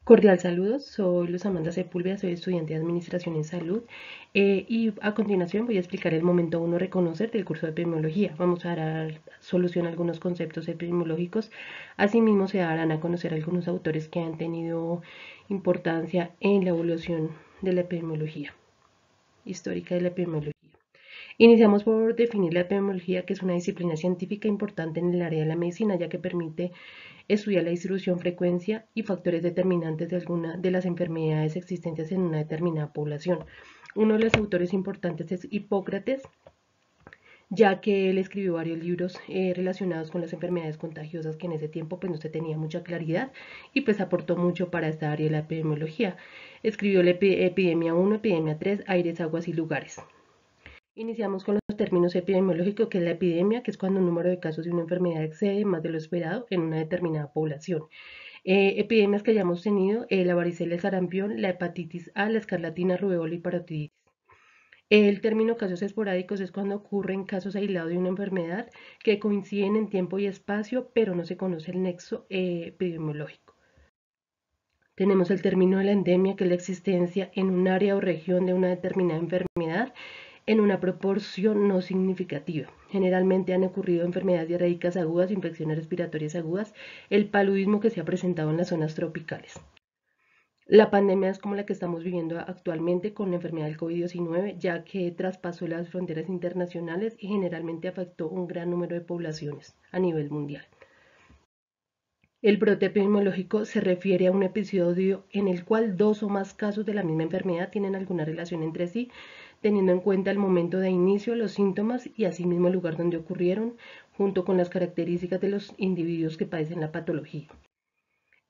Cordial saludos, soy Luz Amanda Sepúlveda, soy estudiante de Administración en Salud y a continuación voy a explicar el momento 1 reconocer del curso de epidemiología. Vamos a dar solución a algunos conceptos epidemiológicos, asimismo se darán a conocer algunos autores que han tenido importancia en la evolución de la epidemiología, histórica de la epidemiología. Iniciamos por definir la epidemiología, que es una disciplina científica importante en el área de la medicina, ya que permite estudiar la distribución, frecuencia y factores determinantes de alguna de las enfermedades existentes en una determinada población. Uno de los autores importantes es Hipócrates, ya que él escribió varios libros relacionados con las enfermedades contagiosas que en ese tiempo pues no se tenía mucha claridad y pues aportó mucho para esta área de la epidemiología. Escribió la epidemia 1, epidemia 3, aires, aguas y lugares. Iniciamos con los términos epidemiológicos, que es la epidemia, que es cuando un número de casos de una enfermedad excede más de lo esperado en una determinada población. Epidemias que hayamos tenido, la varicela, el sarampión, la hepatitis A, la escarlatina, rubéola y parotiditis. El término casos esporádicos es cuando ocurren casos aislados de una enfermedad que coinciden en tiempo y espacio, pero no se conoce el nexo epidemiológico. Tenemos el término de la endemia, que es la existencia en un área o región de una determinada enfermedad en una proporción no significativa. Generalmente han ocurrido enfermedades diarreicas agudas, infecciones respiratorias agudas, el paludismo que se ha presentado en las zonas tropicales. La pandemia es como la que estamos viviendo actualmente con la enfermedad del COVID-19, ya que traspasó las fronteras internacionales y generalmente afectó un gran número de poblaciones a nivel mundial. El brote epidemiológico se refiere a un episodio en el cual dos o más casos de la misma enfermedad tienen alguna relación entre sí, teniendo en cuenta el momento de inicio, los síntomas y asimismo el lugar donde ocurrieron, junto con las características de los individuos que padecen la patología.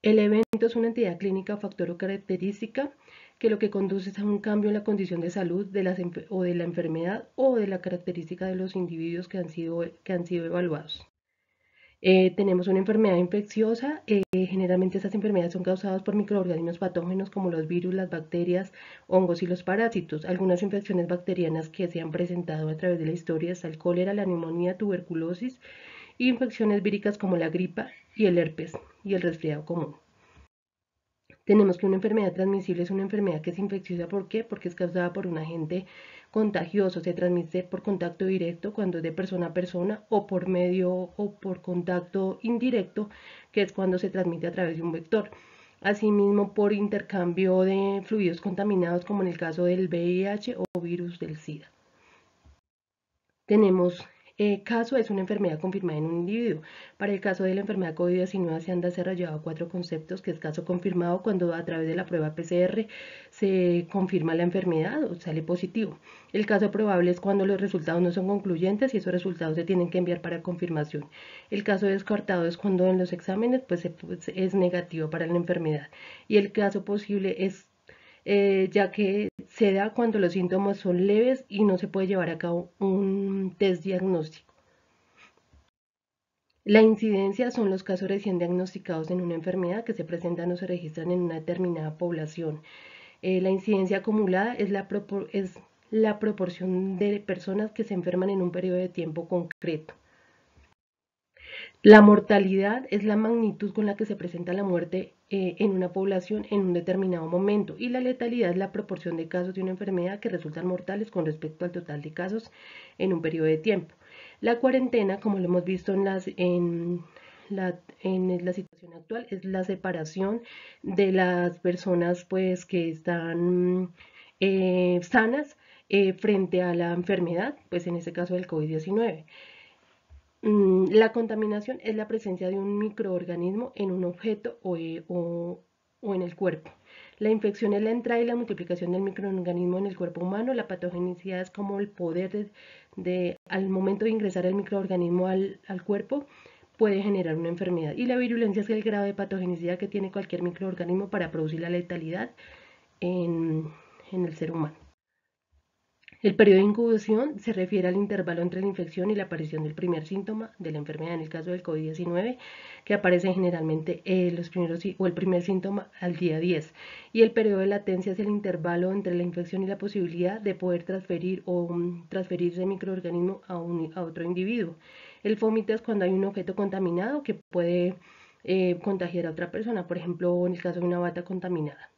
El evento es una entidad clínica, factor o característica que lo que conduce es a un cambio en la condición de salud de la enfermedad o de la característica de los individuos que han sido evaluados. Tenemos una enfermedad infecciosa. Generalmente estas enfermedades son causadas por microorganismos patógenos como los virus, las bacterias, hongos y los parásitos. Algunas infecciones bacterianas que se han presentado a través de la historia son el cólera, la neumonía, tuberculosis y infecciones víricas como la gripa y el herpes y el resfriado común. Tenemos que una enfermedad transmisible es una enfermedad que es infecciosa. ¿Por qué? Porque es causada por un agente contagioso, se transmite por contacto directo cuando es de persona a persona o por medio o por contacto indirecto, que es cuando se transmite a través de un vector. Asimismo, por intercambio de fluidos contaminados, como en el caso del VIH o virus del SIDA. Tenemos caso es una enfermedad confirmada en un individuo. Para el caso de la enfermedad COVID-19 se han desarrollado 4 conceptos, que es caso confirmado cuando a través de la prueba PCR se confirma la enfermedad o sale positivo. El caso probable es cuando los resultados no son concluyentes y esos resultados se tienen que enviar para confirmación. El caso descartado es cuando en los exámenes pues es negativo para la enfermedad. Y el caso posible es ya que se da cuando los síntomas son leves y no se puede llevar a cabo un test diagnóstico. La incidencia son los casos recién diagnosticados en una enfermedad que se presentan o se registran en una determinada población. La incidencia acumulada es la proporción de personas que se enferman en un periodo de tiempo concreto. La mortalidad es la magnitud con la que se presenta la muerte en una población en un determinado momento, y la letalidad es la proporción de casos de una enfermedad que resultan mortales con respecto al total de casos en un periodo de tiempo. La cuarentena, como lo hemos visto en la situación actual, es la separación de las personas pues que están sanas frente a la enfermedad, pues en este caso del COVID-19. La contaminación es la presencia de un microorganismo en un objeto o en el cuerpo. La infección es la entrada y la multiplicación del microorganismo en el cuerpo humano. La patogenicidad es como el poder al momento de ingresar el microorganismo al cuerpo, puede generar una enfermedad. Y la virulencia es el grado de patogenicidad que tiene cualquier microorganismo para producir la letalidad en el ser humano. El periodo de incubación se refiere al intervalo entre la infección y la aparición del primer síntoma de la enfermedad, en el caso del COVID-19, que aparece generalmente el primer síntoma al día 10. Y el periodo de latencia es el intervalo entre la infección y la posibilidad de poder transferir o transferirse el microorganismo a otro individuo. El fómito es cuando hay un objeto contaminado que puede contagiar a otra persona, por ejemplo, en el caso de una bata contaminada.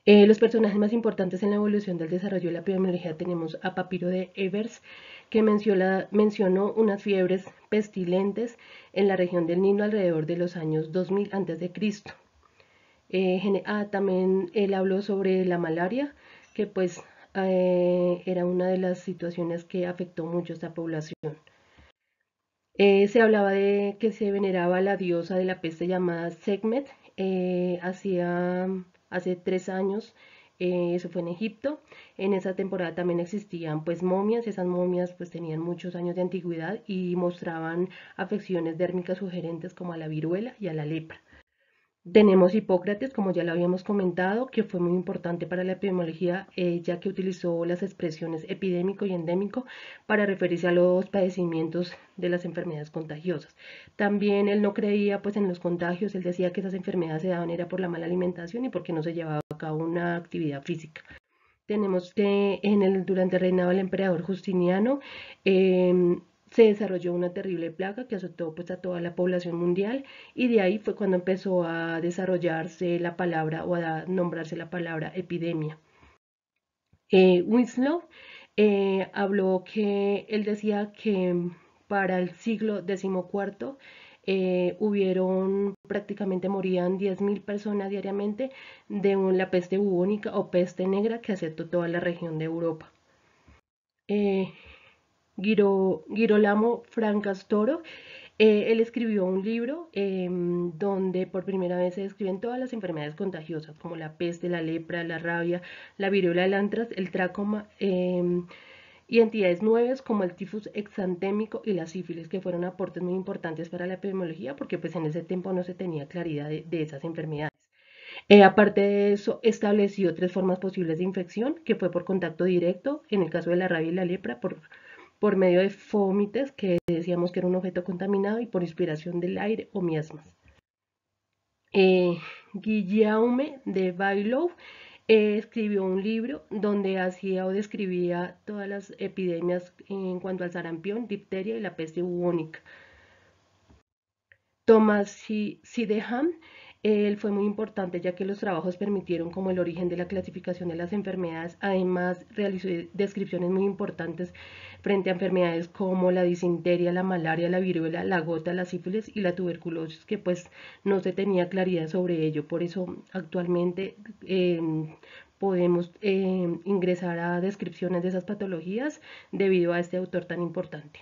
Los personajes más importantes en la evolución del desarrollo de la epidemiología tenemos a Papiro de Evers, que mencionó unas fiebres pestilentes en la región del Nilo alrededor de los años 2000 a.C. También él habló sobre la malaria, que pues era una de las situaciones que afectó mucho a esta población. Se hablaba de que se veneraba a la diosa de la peste llamada Sekhmet, hace 3 años, eso fue en Egipto. En esa temporada también existían pues momias, esas momias pues tenían muchos años de antigüedad y mostraban afecciones dérmicas sugerentes como a la viruela y a la lepra. Tenemos Hipócrates, como ya lo habíamos comentado, que fue muy importante para la epidemiología, ya que utilizó las expresiones epidémico y endémico para referirse a los padecimientos de las enfermedades contagiosas. También él no creía pues en los contagios, él decía que esas enfermedades se daban era por la mala alimentación y porque no se llevaba a cabo una actividad física. Tenemos que durante el reinado del emperador Justiniano se desarrolló una terrible plaga que azotó pues, a toda la población mundial y de ahí fue cuando empezó a desarrollarse la palabra o a nombrarse la palabra epidemia. Winslow habló que él decía que para el siglo XIV hubieron prácticamente morían 10.000 personas diariamente de la peste bubónica o peste negra que afectó toda la región de Europa. Eh, Girolamo Francastoro, él escribió un libro donde por primera vez se describen todas las enfermedades contagiosas como la peste, la lepra, la rabia, la viruela del antrax, el trácoma y entidades nuevas como el tifus exantémico y la sífilis, que fueron aportes muy importantes para la epidemiología porque pues en ese tiempo no se tenía claridad de esas enfermedades. Aparte de eso, estableció 3 formas posibles de infección, que fue por contacto directo, en el caso de la rabia y la lepra, por medio de fómites, que decíamos que era un objeto contaminado, y por inspiración del aire o miasmas. Guillaume de Bailou escribió un libro donde hacía o describía todas las epidemias en cuanto al sarampión, difteria y la peste bubónica. Thomas Sydenham, él fue muy importante ya que los trabajos permitieron como el origen de la clasificación de las enfermedades. Además, realizó descripciones muy importantes frente a enfermedades como la disentería, la malaria, la viruela, la gota, la sífilis y la tuberculosis, que pues no se tenía claridad sobre ello. Por eso actualmente podemos ingresar a descripciones de esas patologías debido a este autor tan importante.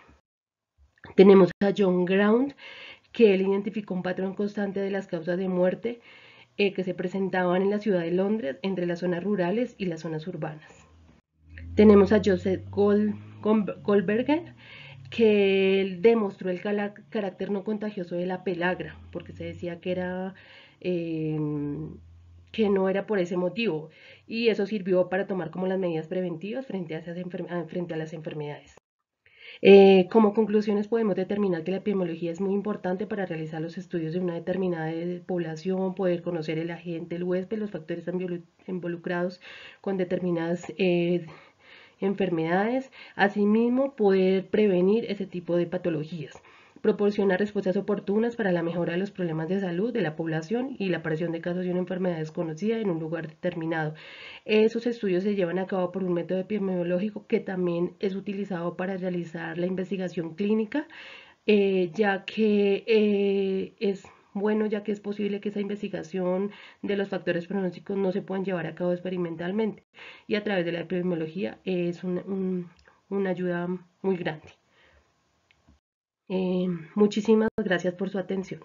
Tenemos a John Ground, que él identificó un patrón constante de las causas de muerte que se presentaban en la ciudad de Londres entre las zonas rurales y las zonas urbanas. Tenemos a Joseph Goldberger, que él demostró el carácter no contagioso de la pelagra, porque se decía eh, que no era por ese motivo, y eso sirvió para tomar como las medidas preventivas frente a las enfermedades. Como conclusiones podemos determinar que la epidemiología es muy importante para realizar los estudios de una determinada población, poder conocer el agente, el huésped, los factores involucrados con determinadas enfermedades, asimismo poder prevenir ese tipo de patologías. Proporciona respuestas oportunas para la mejora de los problemas de salud de la población y la aparición de casos de una enfermedad desconocida en un lugar determinado. Esos estudios se llevan a cabo por un método epidemiológico que también es utilizado para realizar la investigación clínica, ya que es bueno, ya que es posible que esa investigación de los factores pronósticos no se puedan llevar a cabo experimentalmente. Y a través de la epidemiología es una ayuda muy grande. Muchísimas gracias por su atención.